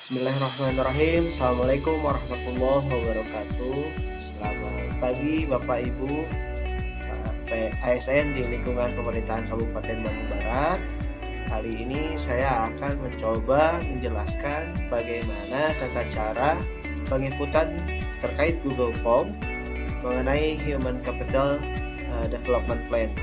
Bismillahirrahmanirrahim. Assalamualaikum warahmatullahi wabarakatuh. Selamat pagi Bapak Ibu ASN di lingkungan pemerintahan Kabupaten Bandung Barat. Kali ini saya akan mencoba menjelaskan bagaimana tata cara penginputan terkait Google Form mengenai Human Capital Development Plan.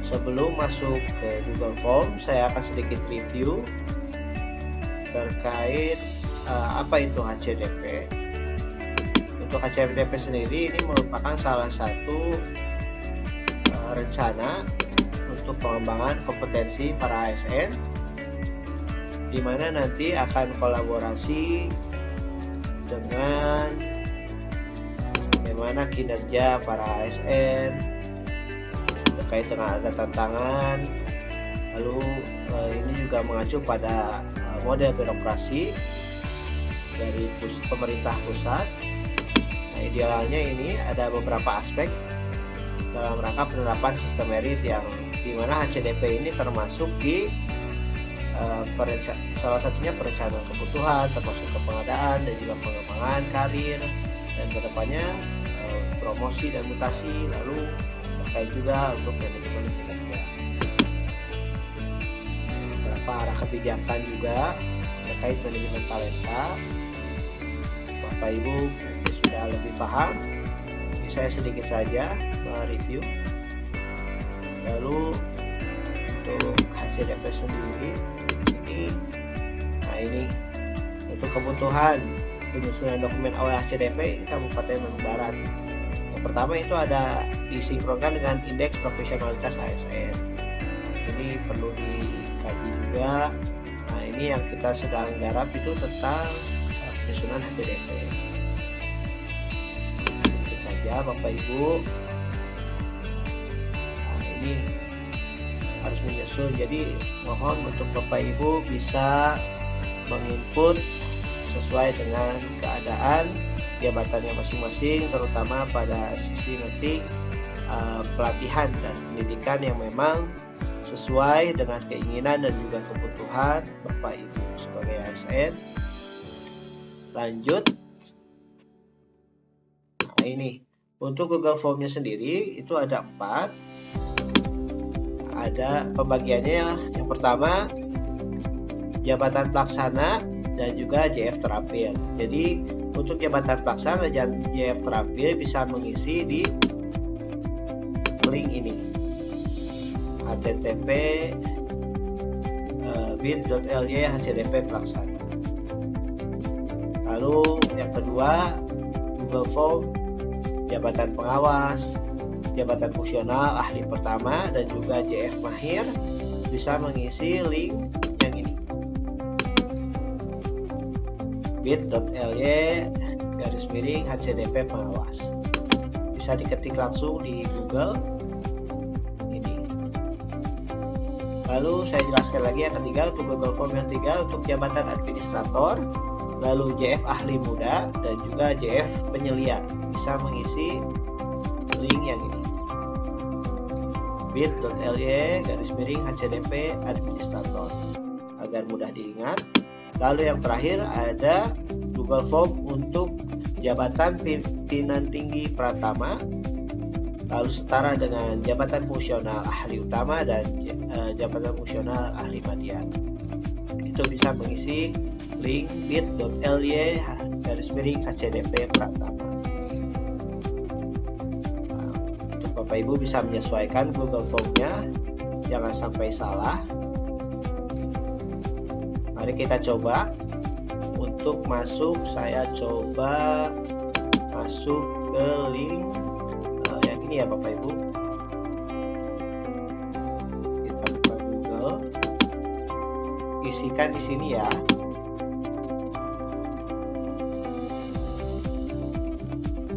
Sebelum masuk ke Google Form, saya akan sedikit review terkait apa itu HCDP. Untuk HCDP sendiri ini merupakan salah satu rencana untuk pengembangan kompetensi para ASN, di mana nanti akan kolaborasi dengan bagaimana kinerja para ASN terkait dengan ada tantangan. Lalu ini juga mengacu pada model birokrasi dari pemerintah pusat. Nah, idealnya ini ada beberapa aspek dalam rangka penerapan sistem merit yang dimana HCDP ini termasuk di salah satunya perencanaan kebutuhan, termasuk kepengadaan dan juga pengembangan karir, dan kedepannya promosi dan mutasi, lalu terkait juga untuk manajemen kinerja. Beberapa arah kebijakan juga terkait manajemen talenta. Bapak Ibu sudah lebih paham, jadi saya sedikit saja mereview. Lalu untuk HCDP sendiri ini untuk kebutuhan penyusunan dokumen awal HCDP Kabupaten Bandung Barat. Yang pertama itu ada disinkronkan dengan indeks profesionalitas ASN. Ini perlu dikaji juga. Nah, ini yang kita sedang garap itu tentang penyusunan HCDP. Sedikit saja Bapak Ibu. Nah, ini harus menyusun. Jadi mohon untuk Bapak Ibu bisa menginput sesuai dengan keadaan jabatannya masing-masing, terutama pada sisi nanti pelatihan dan pendidikan yang memang sesuai dengan keinginan dan juga kebutuhan Bapak Ibu sebagai ASN. Lanjut. Nah, ini untuk Google Form-nya sendiri itu ada 4. Ada pembagiannya. Yang pertama jabatan pelaksana dan juga JF terampil. Jadi untuk jabatan pelaksana dan JF terampil bisa mengisi di link ini, http bit.ly HCDP pelaksana. Lalu yang kedua Google Form jabatan pengawas, jabatan fungsional ahli pertama dan juga JF mahir bisa mengisi link yang ini, bit.ly HCDP pengawas. Bisa diketik langsung di Google ini. Lalu saya jelaskan lagi yang ketiga untuk Google Form yang 3 untuk jabatan administrator, lalu JF ahli muda dan juga JF penyelia bisa mengisi link yang ini, bit.ly HCDP administrator, agar mudah diingat. Lalu yang terakhir ada Google Form untuk jabatan pimpinan tinggi pratama, lalu setara dengan jabatan fungsional ahli utama dan jabatan fungsional ahli media. Itu bisa mengisi link bit.ly HCDP pratama. Untuk Bapak Ibu bisa menyesuaikan Google Form-nya, jangan sampai salah. Mari kita coba untuk masuk. Saya coba masuk ke link yang ini ya Bapak Ibu. Kita buka Google, isikan di sini ya.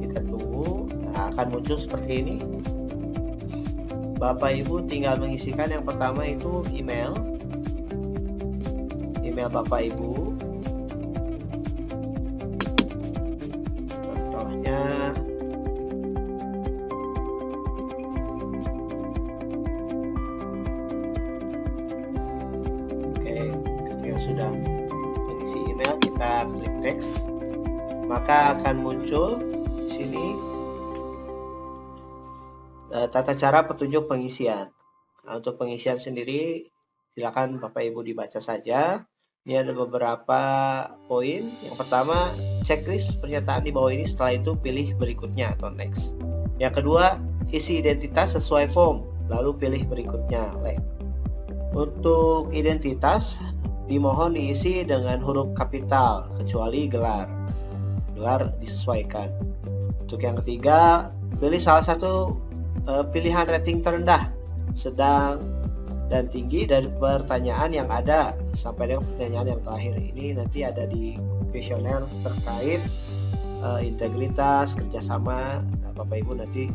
Kita tunggu. Nah, akan muncul seperti ini. Bapak Ibu tinggal mengisikan yang pertama itu email Bapak Ibu. Contohnya oke, ketika sudah mengisi kita klik next, maka akan muncul di sini tata cara petunjuk pengisian. Nah, untuk pengisian sendiri silakan Bapak Ibu dibaca saja. Ini ada beberapa poin. Yang pertama, checklist pernyataan di bawah ini, setelah itu pilih berikutnya atau next. Yang kedua, isi identitas sesuai form, lalu pilih berikutnya. Untuk identitas dimohon diisi dengan huruf kapital kecuali gelar. Gelar disesuaikan. Untuk yang ketiga, pilih salah satu pilihan rating terendah, sedang, dan tinggi dari pertanyaan yang ada sampai dengan pertanyaan yang terakhir. Ini nanti ada di kuesioner terkait integritas, kerjasama. Nah, Bapak Ibu nanti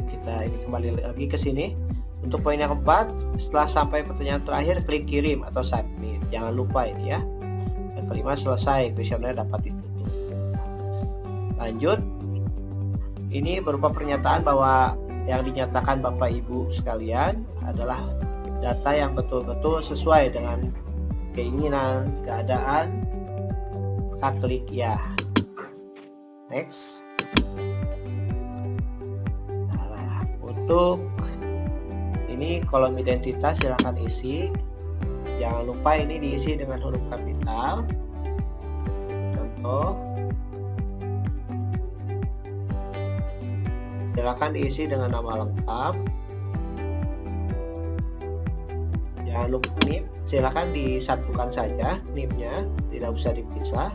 kita ini kembali lagi ke sini. Untuk poin yang keempat, setelah sampai pertanyaan terakhir, klik kirim atau submit. Jangan lupa ini ya. Yang kelima, selesai, kuesioner dapat ditutup. Lanjut, ini berupa pernyataan bahwa yang dinyatakan Bapak Ibu sekalian adalah data yang betul-betul sesuai dengan keinginan, keadaan. Maka klik ya. Next. Nah, untuk ini kolom identitas silahkan isi. Jangan lupa ini diisi dengan huruf kapital. Contoh, silakan diisi dengan nama lengkap. Jangan lupa NIP, silakan disatukan saja NIP-nya, tidak usah dipisah.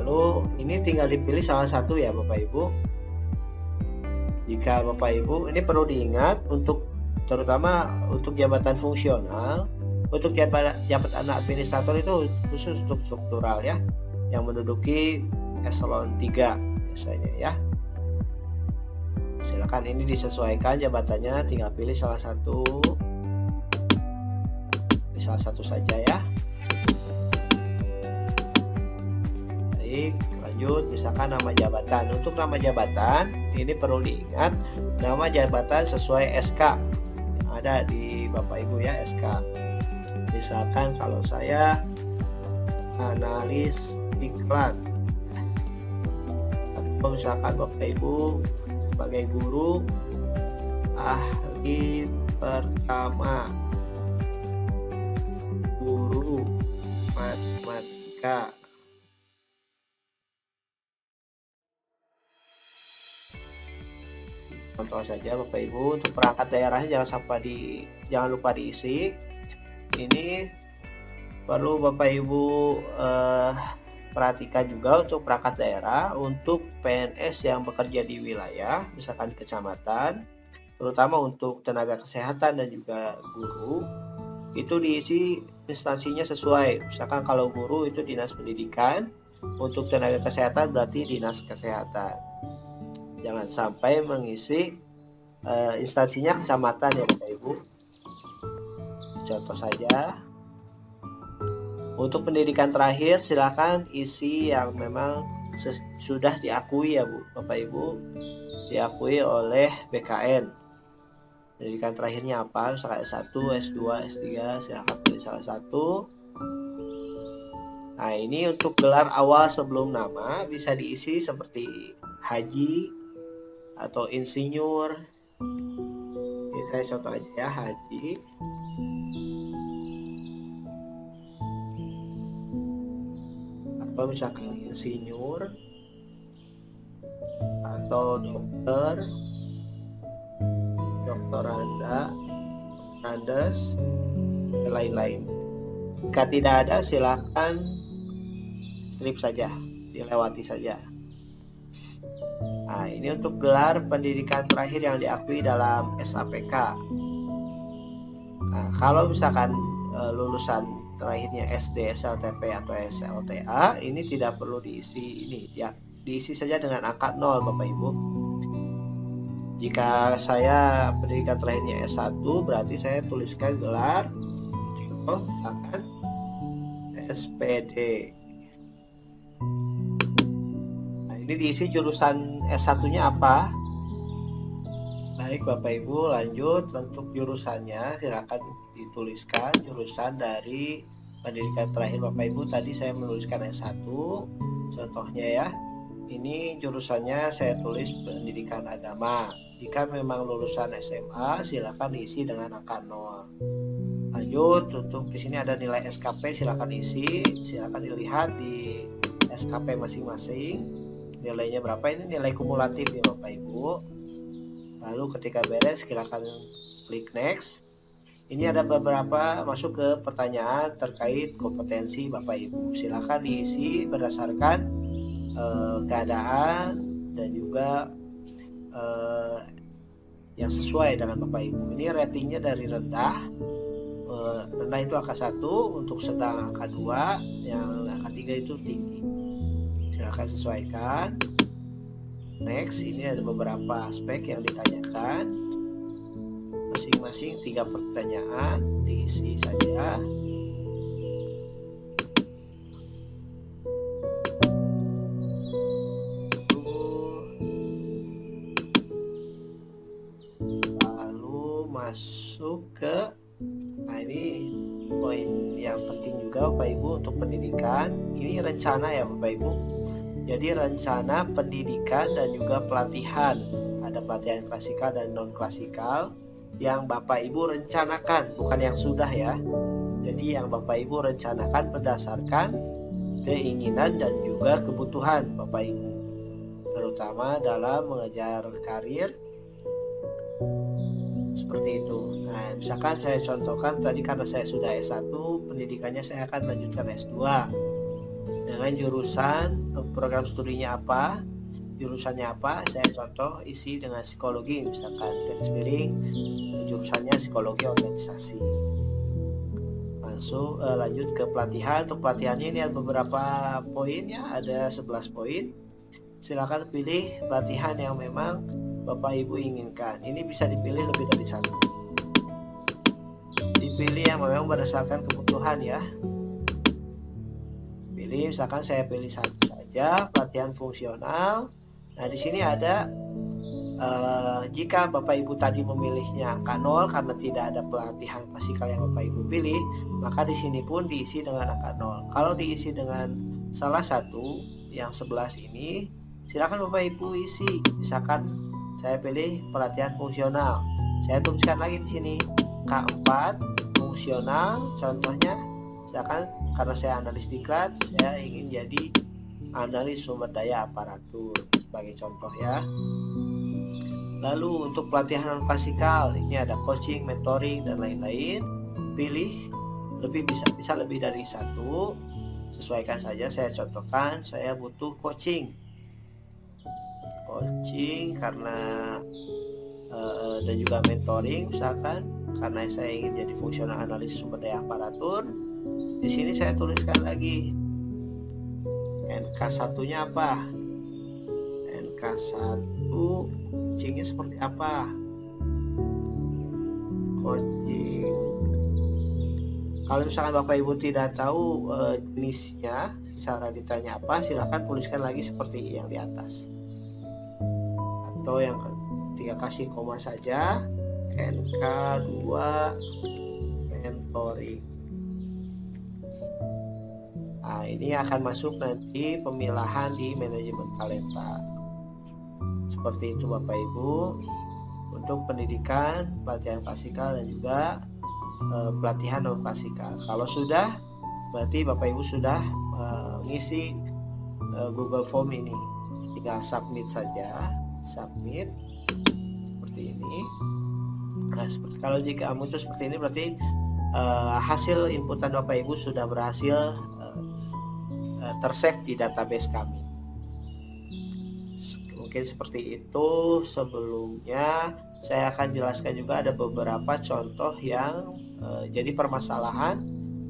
Lalu ini tinggal dipilih salah satu ya Bapak Ibu. Jika Bapak Ibu, ini perlu diingat terutama untuk jabatan fungsional. Untuk jabatan administrator itu khusus untuk struktural ya, yang menduduki eselon 3 biasanya ya. Silakan ini disesuaikan jabatannya, tinggal pilih salah satu saja ya. Baik, lanjut, misalkan nama jabatan. Untuk nama jabatan ini perlu diingat, nama jabatan sesuai SK yang ada di Bapak Ibu ya, SK. Misalkan kalau saya analis iklan, atau misalkan Bapak Ibu sebagai guru ahli pertama, guru matematika. Contoh saja Bapak Ibu. Untuk perangkat daerahnya jangan lupa diisi. Ini perlu Bapak Ibu perhatikan juga untuk perangkat daerah. Untuk PNS yang bekerja di wilayah, misalkan di kecamatan, terutama untuk tenaga kesehatan dan juga guru, itu diisi instansinya sesuai. Misalkan kalau guru itu dinas pendidikan, untuk tenaga kesehatan berarti dinas kesehatan. Jangan sampai mengisi instansinya kecamatan ya Bapak Ibu. Contoh saja. Untuk pendidikan terakhir silakan isi yang memang sudah diakui ya Bapak Ibu, diakui oleh BKN. Pendidikan terakhirnya apa? Misalkan S1, S2, S3, silakan pilih salah satu. Nah, ini untuk gelar awal sebelum nama bisa diisi seperti haji atau insinyur. Ini saya contoh aja ya, haji. Atau misalkan insinyur atau dokter, doktoranda, andes, dan lain-lain. Jika tidak ada silakan skip saja, dilewati saja. Nah, ini untuk gelar pendidikan terakhir yang diakui dalam SAPK. Nah, kalau misalkan lulusan terakhirnya SD, SLTP atau SLTA, ini tidak perlu diisi ini ya, diisi saja dengan angka 0 Bapak Ibu. Jika saya pendidikan terakhirnya S1, berarti saya tuliskan gelar akan SPD. Nah, ini diisi jurusan S1-nya apa? Nah, Baik Bapak Ibu, lanjut untuk jurusannya silakan dituliskan jurusan dari pendidikan terakhir Bapak Ibu. Tadi saya menuliskan S1 contohnya ya. Ini jurusannya saya tulis pendidikan agama. Jika memang lulusan SMA silakan diisi dengan angka 0. Lanjut untuk di sini ada nilai SKP, silakan isi, silakan dilihat di SKP masing-masing. Nilainya berapa, ini nilai kumulatif ya Bapak Ibu. Lalu ketika beres silakan klik next. Ini ada beberapa masuk ke pertanyaan terkait kompetensi Bapak Ibu. Silakan diisi berdasarkan keadaan dan juga yang sesuai dengan Bapak Ibu. Ini ratingnya dari rendah. Rendah itu angka 1, untuk sedang angka 2, yang angka 3 itu tinggi. Silakan sesuaikan. Next, ini ada beberapa aspek yang ditanyakan. Masing-masing 3 pertanyaan, diisi saja. Lalu masuk ke, nah ini poin yang penting juga Bapak Ibu untuk pendidikan. Ini rencana ya Bapak Ibu. Jadi rencana pendidikan dan juga pelatihan, ada pelatihan klasikal dan non klasikal yang Bapak Ibu rencanakan, bukan yang sudah ya. Jadi yang Bapak Ibu rencanakan berdasarkan keinginan dan juga kebutuhan Bapak Ibu, terutama dalam mengejar karir seperti itu. Nah, misalkan saya contohkan tadi, karena saya sudah S1, pendidikannya saya akan lanjutkan S2 dengan jurusan program studinya apa, jurusannya apa, saya contoh isi dengan psikologi, misalkan garis miring jurusannya psikologi organisasi. Langsung lanjut ke pelatihan. Untuk pelatihannya ini ada beberapa poin ya, ada 11 poin. Silakan pilih pelatihan yang memang Bapak Ibu inginkan. Ini bisa dipilih lebih dari satu. Dipilih yang memang berdasarkan kebutuhan ya. Misalkan saya pilih satu saja, pelatihan fungsional. Nah di sini ada jika Bapak Ibu tadi memilihnya angka 0 karena tidak ada pelatihan klasikal yang Bapak Ibu pilih, maka di sini pun diisi dengan angka 0. Kalau diisi dengan salah satu yang 11 ini, silakan Bapak Ibu isi. Misalkan saya pilih pelatihan fungsional, saya tuliskan lagi di sini K4 fungsional. Contohnya misalkan karena saya analis diklat, saya ingin jadi analis sumber daya aparatur sebagai contoh ya. Lalu untuk pelatihan non klasikal, ini ada coaching, mentoring dan lain-lain. Pilih bisa lebih dari satu, sesuaikan saja. Saya contohkan, saya butuh coaching karena dan juga mentoring misalkan karena saya ingin jadi fungsional analis sumber daya aparatur. Di sini saya tuliskan lagi NK1-nya apa, NK1 coachingnya seperti apa, coaching. Kalau misalkan Bapak Ibu tidak tahu jenisnya, cara ditanya apa, silakan tuliskan lagi seperti yang di atas, atau yang ketiga kasih koma saja, NK2 mentoring. Nah, ini akan masuk nanti pemilahan di manajemen talenta. Seperti itu Bapak Ibu untuk pendidikan, pelatihan klasikal dan juga pelatihan non klasikal. Kalau sudah, berarti Bapak Ibu sudah mengisi Google Form ini. Tinggal submit saja, submit seperti ini. Nah, kalau jika muncul seperti ini berarti hasil inputan Bapak Ibu sudah berhasil tersave di database kami. Mungkin seperti itu. Sebelumnya saya akan jelaskan juga ada beberapa contoh yang jadi permasalahan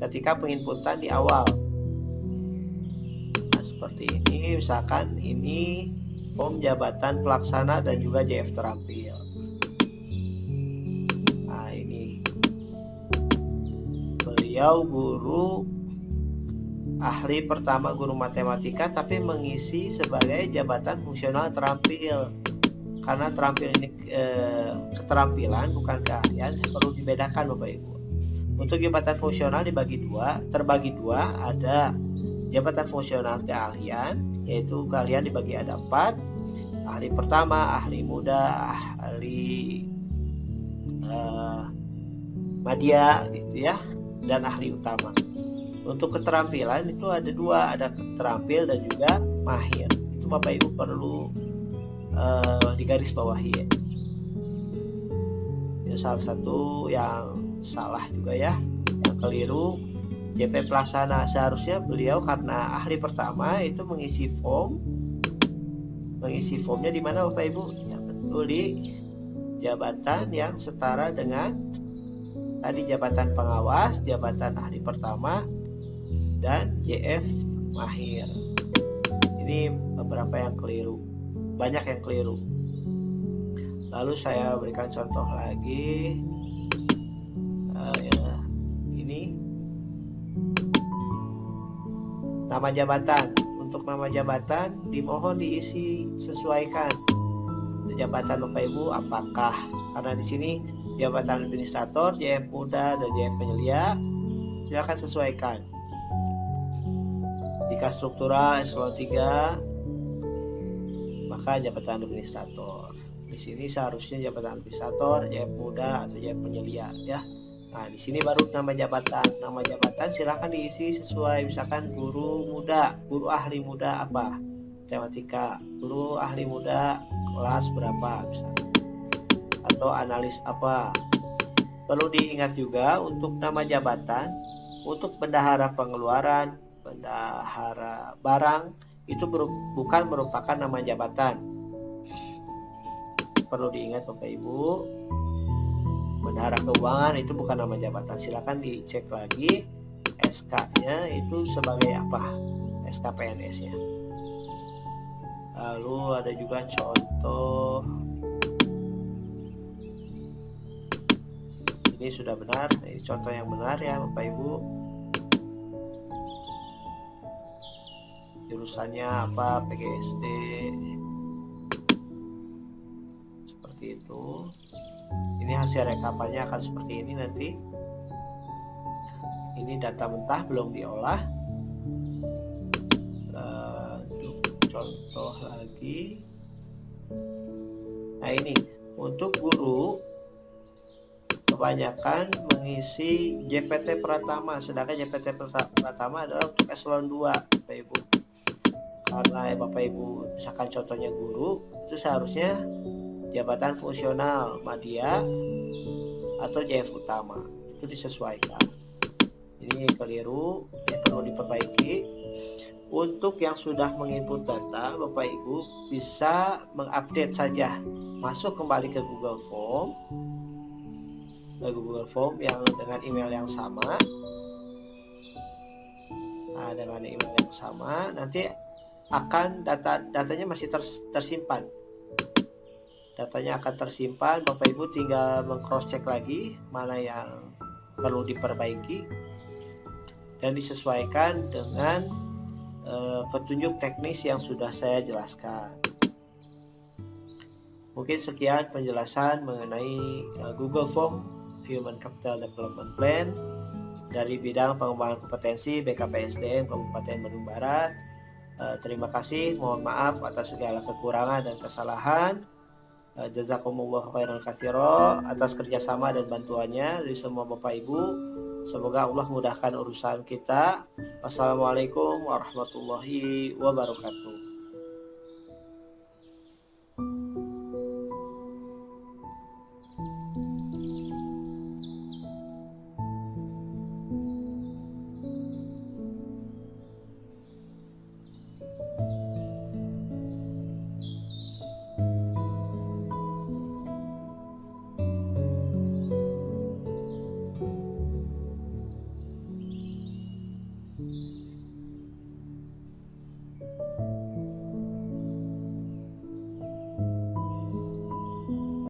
ketika penginputan di awal. Nah, seperti ini, misalkan ini form jabatan pelaksana dan juga JF terampil. Nah, ini beliau guru ahli pertama guru matematika tapi mengisi sebagai jabatan fungsional terampil. karena keterampilan bukan keahlian, perlu dibedakan Bapak Ibu. Untuk jabatan fungsional terbagi dua, ada jabatan fungsional keahlian, yaitu keahlian dibagi ada 4. Ahli pertama, ahli muda, ahli madya gitu ya, dan ahli utama. Untuk keterampilan itu ada 2, ada terampil dan juga mahir. Itu Bapak Ibu perlu digarisbawahi ya. Ini salah satu yang salah juga ya, yang keliru. JP Pelaksana seharusnya beliau karena ahli pertama itu mengisi formnya di mana Bapak Ibu? Ya betul, di jabatan yang setara dengan tadi jabatan pengawas, jabatan ahli pertama, dan JF mahir. Ini beberapa yang keliru, banyak yang keliru. Lalu saya berikan contoh lagi. Ini nama jabatan. Untuk nama jabatan dimohon diisi sesuaikan jabatan Bapak Ibu apakah, karena di sini jabatan administrator, JF muda, dan JF penyelia, silakan sesuaikan. Jika struktural eselon 3, maka jabatan administrator. Di sini seharusnya jabatan administrator, JF muda, atau JF penyelia ya. Nah, di sini baru nama jabatan. Nama jabatan silakan diisi sesuai, misalkan guru muda, guru ahli muda apa? Matematika, guru ahli muda kelas berapa misalnya. Atau analis apa. Perlu diingat juga untuk nama jabatan, untuk bendahara pengeluaran, bendahara barang, itu bukan merupakan nama jabatan. Perlu diingat Bapak Ibu, bendahara keuangan itu bukan nama jabatan. Silakan dicek lagi SK-nya itu sebagai apa, SK PNS-nya. Lalu ada juga contoh, ini sudah benar, ini contoh yang benar ya Bapak Ibu. Jurusannya apa, PGSD, seperti itu. Ini hasil rekapannya akan seperti ini nanti. Ini data mentah belum diolah. Contoh lagi. Nah ini untuk guru kebanyakan mengisi JPT Pratama, sedangkan JPT Pratama adalah untuk eselon 2 Bapak Ibu. Karena Bapak Ibu misalkan contohnya guru, itu seharusnya jabatan fungsional madya atau JF utama, itu disesuaikan. Ini keliru, ya perlu diperbaiki. Untuk yang sudah menginput data, Bapak Ibu bisa mengupdate saja, masuk kembali ke Google Form yang dengan email yang sama. Nah, dengan email yang sama nanti akan datanya masih tersimpan. Datanya akan tersimpan, Bapak Ibu tinggal meng-cross check lagi mana yang perlu diperbaiki dan disesuaikan dengan petunjuk teknis yang sudah saya jelaskan. Mungkin sekian penjelasan mengenai Google Form Human Capital Development Plan dari bidang pengembangan kompetensi BKPSDM Kabupaten Bandung Barat. Terima kasih, mohon maaf atas segala kekurangan dan kesalahan. Jazakumullah khairan katsira atas kerjasama dan bantuannya dari semua Bapak Ibu. Semoga Allah mudahkan urusan kita. Wassalamualaikum warahmatullahi wabarakatuh.